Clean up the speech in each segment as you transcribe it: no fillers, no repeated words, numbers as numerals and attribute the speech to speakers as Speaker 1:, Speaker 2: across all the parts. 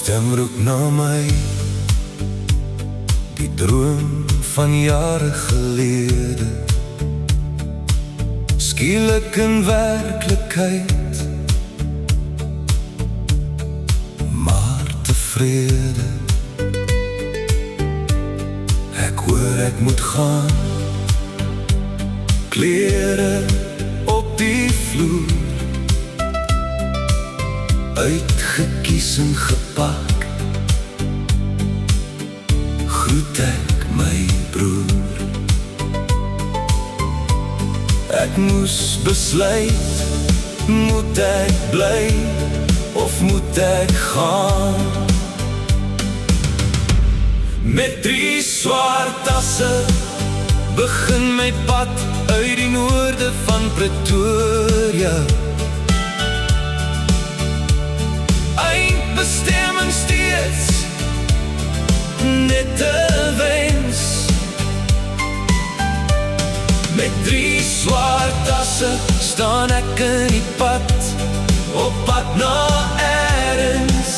Speaker 1: stem roep na my, die droom van jare gelede, skielik in werklikheid, maar tevrede. Ek hoor ek moet gaan, klere op die vloer, uitgekies en gepak, groet ek my broer. Ek moes besluit, moet ek bly of moet ek gaan? Met 3 swart tasse begin my pad uit die noorde van Pretoria. Eindbestemming steeds net 'n wens. Met 3 swart tasse staan ek in die pad, op pad na elders.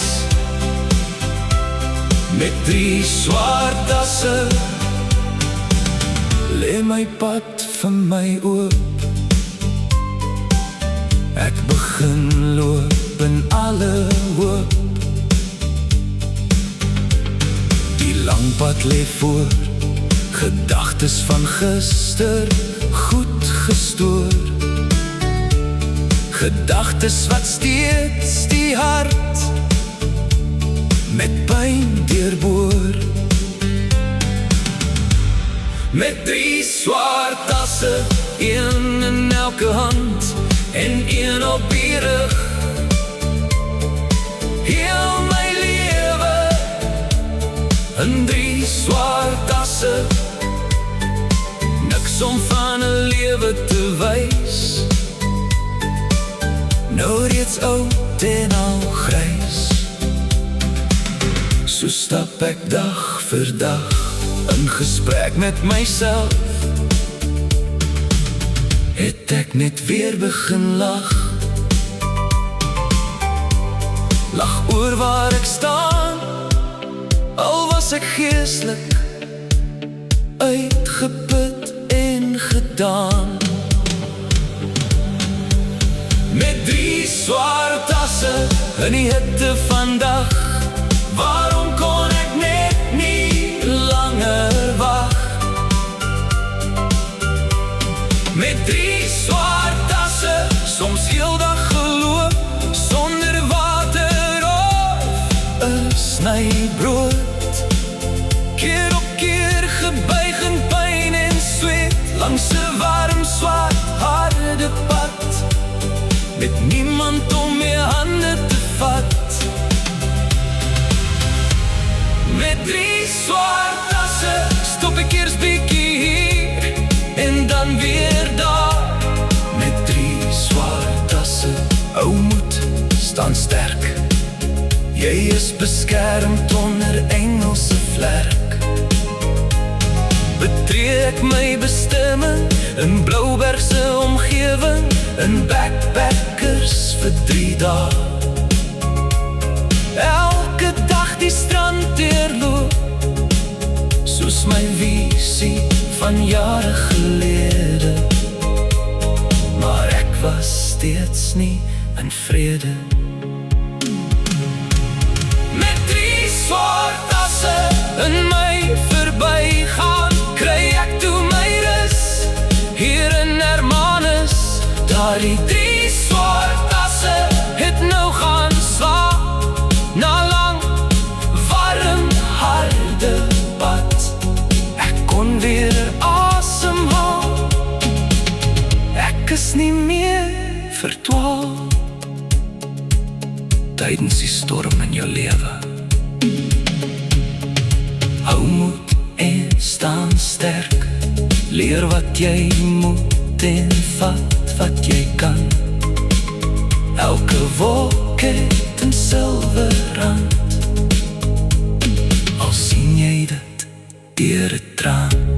Speaker 1: Met 3 swart tasse lê my pad vir my oop. Ek begin loop in alle hoop. Die lang pad lê voor, gedagtes van gister goed gestoor. Gedagtes wat steeds die hart met pyn deurboor. Met 3 swart tasse, een in elke hand en een op die rug. Heel my lewe in 3 swart tasse, niks om van 'n lewe te wys. Nou reeds oud en al grys. So stap ek dag vir dag in gesprek met myself. Het ek net weer begin lag. Lag oor waar ek staan, al was ek geestelik uitgeput en gedaan. Met 3 swart tasse in die hitte van dag, waarom kon ek net nie langer wag? Met 3 swart tasse, soms heel dag geloop, sonder water of 'n snybrood. Keer op keer gebuig in pyn en sweet, langs 'n warm, swart, harde pad, met niemand om my hande te vat. Met 3 swart tasse stop ek eers bietjie hier en dan weer daar. Met 3 swart tasse, ou moed, staan sterk. Jy is beskermd onder Engelse vlerk. Betree ek my bestemming in Bloubergse omgewing, in backpackers vir 3 dae. Elke dag die strand deurloop, soos my visie van jare gelede. Maar ek was steeds nie in vrede. Met 3 swart tasse in my verbygaan, kry ek toe my rus hier in Hermanus. Daardie 3 swart tasse het nou gaan slaap, na lang, warm, harde pad. Ek kon weer asemhaal, ek is nie meer verdwaal. Tydens die storm in jou lewe, hou moed en staan sterk. Leer wat jy moet en vat wat jy kan. Elke wolk het 'n silwerrand, al sien jy dit deur 'n traan.